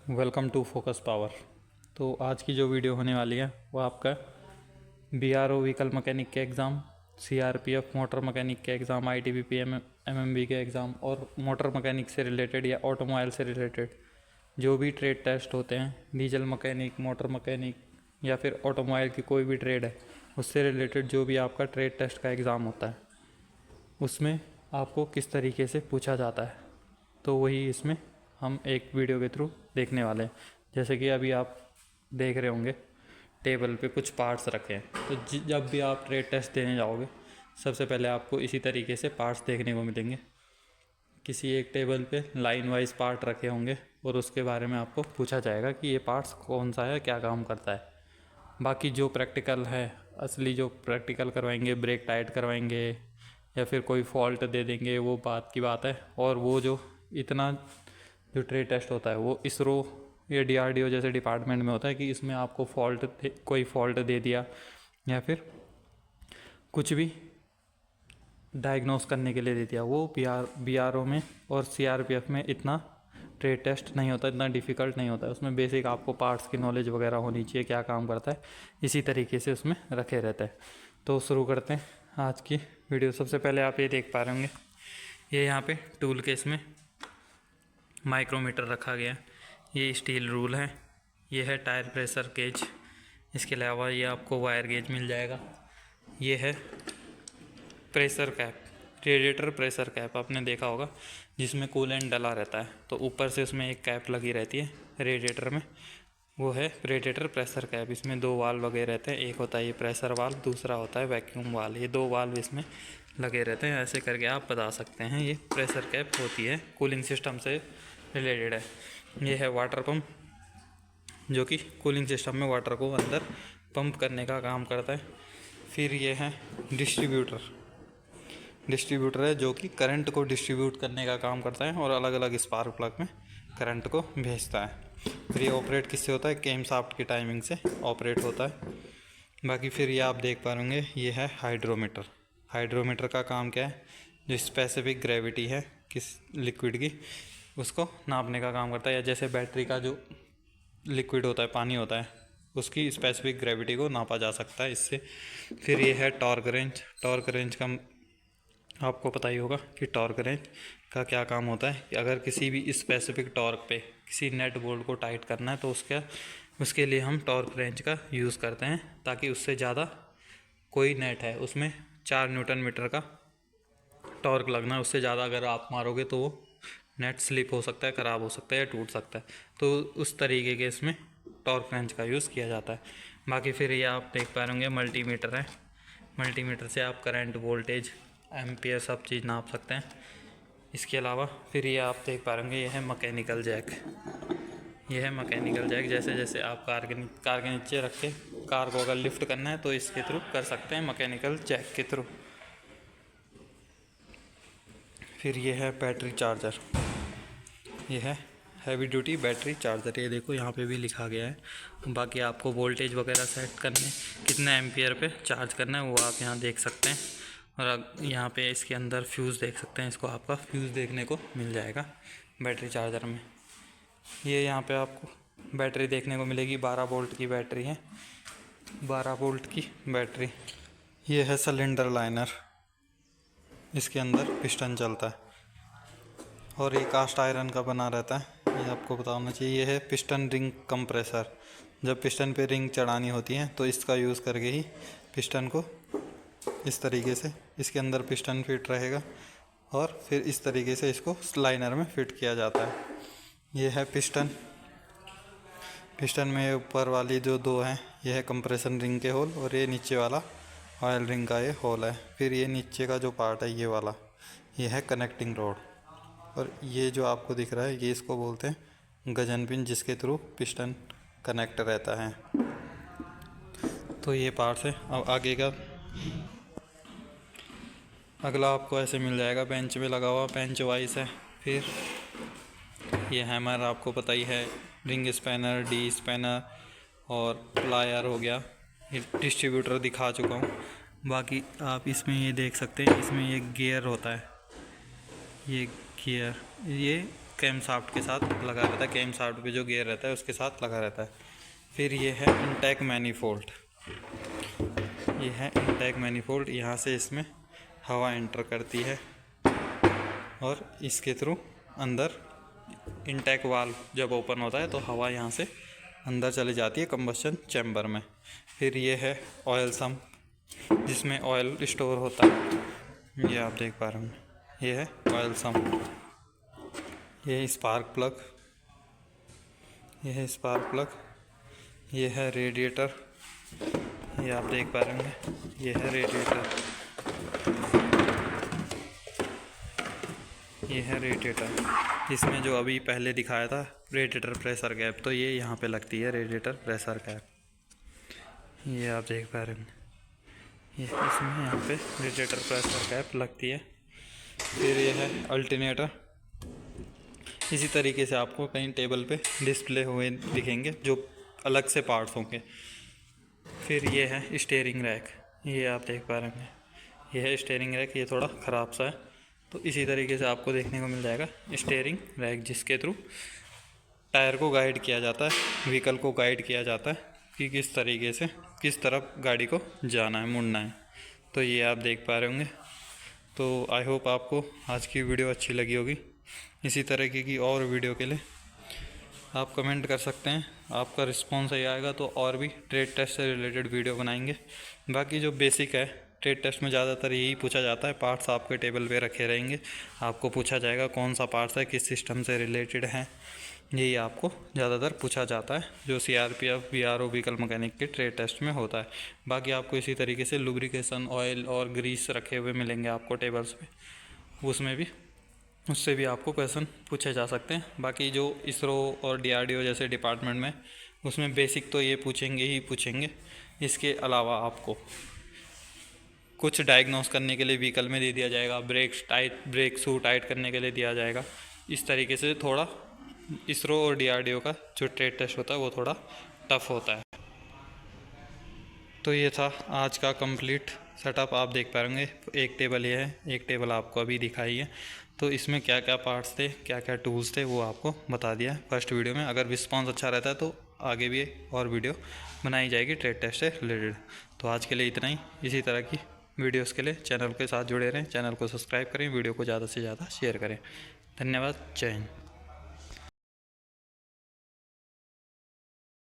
Welcome to focus power. तो आज की जो वीडियो होने वाली है वो आपका बीआरओ व्हीकल मैकेनिक के एग्ज़ाम, सीआरपीएफ मोटर मैकेनिक के एग्ज़ाम, आईटीबीपी एमएमबी के एग्ज़ाम और मोटर मैकेनिक से रिलेटेड या ऑटोमोबाइल से रिलेटेड जो भी ट्रेड टेस्ट होते हैं, डीजल मैकेनिक, मोटर मैकेनिक या फिर ऑटोमोबाइल की कोई भी ट्रेड है उससे रिलेटेड जो भी आपका ट्रेड टेस्ट का एग्ज़ाम होता है उसमें आपको किस तरीके से पूछा जाता है, तो वही इसमें हम एक वीडियो के थ्रू देखने वाले हैं। जैसे कि अभी आप देख रहे होंगे टेबल पे कुछ पार्ट्स रखे हैं, तो जब भी आप ट्रेड टेस्ट देने जाओगे सबसे पहले आपको इसी तरीके से पार्ट्स देखने को मिलेंगे। किसी एक टेबल पे लाइन वाइज पार्ट रखे होंगे और उसके बारे में आपको पूछा जाएगा कि ये पार्ट्स कौन सा है, क्या काम करता है। बाकी जो प्रैक्टिकल है, असली जो प्रैक्टिकल करवाएंगे, ब्रेक टाइट करवाएंगे या फिर कोई फॉल्ट दे देंगे, वो बात की बात है। और वो जो इतना जो ट्रेड टेस्ट होता है वो इसरो या डीआरडीओ जैसे डिपार्टमेंट में होता है कि इसमें आपको कोई फॉल्ट दे दिया या फिर कुछ भी डायग्नोस करने के लिए दे दिया, वो बीआरओ में और सीआरपीएफ में इतना ट्रेड टेस्ट नहीं होता, इतना डिफ़िकल्ट नहीं होता है। उसमें बेसिक आपको पार्ट्स की नॉलेज वगैरह होनी चाहिए, क्या काम करता है, इसी तरीके से उसमें रखे रहते हैं। तो शुरू करते हैं आज की वीडियो। सबसे पहले आप ये देख पा रहे होंगे, ये यहाँ पे टूल केस में माइक्रोमीटर रखा गया है। ये स्टील रूल है, ये है टायर प्रेशर गेज। इसके अलावा ये आपको वायर गेज मिल जाएगा। ये है pressure cap, radiator pressure cap आपने देखा होगा जिसमें कूलेंट डला रहता है, तो ऊपर से उसमें एक कैप लगी रहती है रेडिएटर में, वो है रेडिएटर प्रेशर कैप। इसमें दो वाल्व लगे रहते हैं, एक होता है ये प्रेशर वाल्व, दूसरा होता है वैक्यूम वाल्व। ये दो वाल्व इसमें लगे रहते हैं। ऐसे करके आप बता सकते हैं ये प्रेशर कैप होती है, कूलिंग सिस्टम से रिलेटेड है। ये है वाटर पंप जो कि कूलिंग सिस्टम में वाटर को अंदर पंप करने का काम करता है। फिर ये है डिस्ट्रीब्यूटर है जो कि करंट को डिस्ट्रीब्यूट करने का काम करता है और अलग अलग स्पार्क प्लग में करंट को भेजता है। फिर ये ऑपरेट किससे होता है, केम शाफ्ट की टाइमिंग से ऑपरेट होता है। बाकी फिर ये आप देख पा रहे ये है हाइड्रोमीटर का काम क्या है, जो स्पेसिफिक ग्रेविटी है किस लिक्विड की उसको नापने का काम करता है। या जैसे बैटरी का जो लिक्विड होता है, पानी होता है, उसकी स्पेसिफिक ग्रेविटी को नापा जा सकता है इससे। फिर ये है टॉर्क रेंज का आपको पता ही होगा कि टॉर्क रेंज का क्या काम होता है कि अगर किसी भी स्पेसिफिक टॉर्क पे किसी नेट बोल्ट को टाइट करना है तो उसके लिए हम टॉर्क रेंज का यूज़ करते हैं, ताकि उससे ज़्यादा कोई नेट है उसमें 4 न्यूटन मीटर का टॉर्क लगना है, उससे ज़्यादा अगर आप मारोगे तो वो नेट स्लिप हो सकता है, ख़राब हो सकता है या टूट सकता है। तो उस तरीके के इसमें टॉर्क रेंज का यूज़ किया जाता है। बाकी फिर ये आप देख पा रहे होंगे मल्टीमीटर है। मल्टीमीटर से आप करंट, वोल्टेज, एम्पियर सब चीज़ नाप सकते हैं। इसके अलावा फिर ये आप देख पा रहे होंगे, ये है मैकेनिकल जैक। जैसे जैसे आप कार के नीचे रख के कार को अगर लिफ्ट करना है तो इसके थ्रू कर सकते हैं, मैकेनिकल जैक के थ्रू। फिर ये है बैटरी चार्जर, ये है हैवी ड्यूटी बैटरी चार्जर। ये देखो यहाँ पे भी लिखा गया है। बाकी आपको वोल्टेज वगैरह सेट करने, कितने एम्पियर पे चार्ज करना है, वो आप यहाँ देख सकते हैं। और यहाँ पे इसके अंदर फ्यूज़ देख सकते हैं, इसको आपका फ्यूज़ देखने को मिल जाएगा बैटरी चार्जर में। ये यहाँ पे आपको बैटरी देखने को मिलेगी, 12 वोल्ट की बैटरी है, 12 वोल्ट की बैटरी। ये है सिलेंडर लाइनर, इसके अंदर पिस्टन चलता है और ये कास्ट आयरन का बना रहता है, ये आपको पता होना चाहिए। ये है पिस्टन रिंग कंप्रेसर, जब पिस्टन पे रिंग चढ़ानी होती है तो इसका यूज़ करके ही पिस्टन को इस तरीके से इसके अंदर पिस्टन फिट रहेगा और फिर इस तरीके से इसको लाइनर में फिट किया जाता है। ये है पिस्टन में ऊपर वाली जो दो हैं ये है कंप्रेशन रिंग के होल और ये नीचे वाला ऑयल रिंग का ये होल है। फिर ये नीचे का जो पार्ट है ये वाला, ये है कनेक्टिंग रोड। और ये जो आपको दिख रहा है ये इसको बोलते हैं गजन पिन, जिसके थ्रू पिस्टन कनेक्ट रहता है। तो ये पार्ट्स है। अब आगे का अगला आपको ऐसे मिल जाएगा, बेंच में लगा हुआ, बेंच वाइस है। फिर ये हैमर आपको पता ही है, रिंग स्पैनर, डी स्पैनर और प्लायर हो गया। ये डिस्ट्रीब्यूटर दिखा चुका हूँ। बाकी आप इसमें ये देख सकते हैं, इसमें ये गियर होता है, ये गियर, ये कैम शाफ्ट के साथ लगा रहता है, कैम शाफ्ट पे जो गियर रहता है उसके साथ लगा रहता है। फिर ये है इंटेक मैनीफोल्ड, ये है इंटेक मैनीफोल्ड। यहाँ से इसमें हवा एंटर करती है और इसके थ्रू अंदर इंटेक वाल्व जब ओपन होता है तो हवा यहाँ से अंदर चली जाती है कंबस्शन चैम्बर में। फिर ये है ऑयल सम्प, जिसमें ऑयल स्टोर होता है, ये आप देख पा रहे हैं। ये है ऑयल सम्प, ये है स्पार्क प्लग, ये है स्पार्क प्लग, ये है रेडिएटर, ये आप देख पा रहे हैं, ये है रेडिएटर, ये है रेडिएटर। इसमें जो अभी पहले दिखाया था रेडिएटर प्रेशर गैप, तो ये यहाँ पे लगती है रेडिएटर प्रेशर गैप, ये आप देख पा रहे हैं, ये इसमें यहाँ पे रेडिएटर प्रेशर गैप लगती है। फिर ये है अल्टरनेटर, इसी तरीके से आपको कहीं टेबल पे डिस्प्ले हुए दिखेंगे जो अलग से पार्ट्स होंगे। फिर ये है स्टीयरिंग रैक, ये आप देख पा रहे हैं, ये है स्टीयरिंग रैक, ये थोड़ा ख़राब सा है, तो इसी तरीके से आपको देखने को मिल जाएगा स्टीयरिंग रैक, जिसके थ्रू टायर को गाइड किया जाता है, व्हीकल को गाइड किया जाता है कि किस तरीके से किस तरफ गाड़ी को जाना है, मुड़ना है। तो ये आप देख पा रहे होंगे। तो आई होप आपको आज की वीडियो अच्छी लगी होगी। इसी तरीके की और वीडियो के लिए आप कमेंट कर सकते हैं, आपका रिस्पॉन्स सही आएगा तो और भी ट्रेड टेस्ट से रिलेटेड वीडियो बनाएंगे। बाकी जो बेसिक है ट्रेड टेस्ट में ज़्यादातर यही पूछा जाता है, पार्ट्स आपके टेबल पे रखे रहेंगे, आपको पूछा जाएगा कौन सा पार्ट्स है, किस सिस्टम से रिलेटेड है, यही आपको ज़्यादातर पूछा जाता है जो CRPF VRO व्हीकल मैकेनिक के ट्रेड टेस्ट में होता है। बाकी आपको इसी तरीके से लुब्रिकेशन ऑयल और ग्रीस रखे हुए मिलेंगे आपको टेबल्स पे, उसमें भी उससे भी आपको क्वेश्चन पूछे जा सकते हैं। बाकी जो इसरो और DRDO जैसे डिपार्टमेंट में, उसमें बेसिक तो ये पूछेंगे ही पूछेंगे। इसके अलावा आपको कुछ डायग्नोस करने के लिए व्हीकल में दे दिया जाएगा, ब्रेक शू टाइट करने के लिए दिया जाएगा। इस तरीके से थोड़ा इसरो और DRDO का जो ट्रेड टेस्ट होता है वो थोड़ा टफ होता है। तो ये था आज का कंप्लीट सेटअप, आप देख पाएंगे एक टेबल ये है, एक टेबल आपको अभी दिखाई है। तो इसमें क्या क्या पार्ट्स थे, क्या क्या टूल्स थे, वो आपको बता दिया फर्स्ट वीडियो में। अगर रिस्पॉन्स अच्छा रहता है तो आगे भी और वीडियो बनाई जाएगी ट्रेड टेस्ट से रिलेटेड। तो आज के लिए इतना ही। इसी तरह की वीडियोस के लिए चैनल के साथ जुड़े रहें, चैनल को सब्सक्राइब करें, वीडियो को ज़्यादा से ज़्यादा शेयर करें। धन्यवाद, जय हिंद।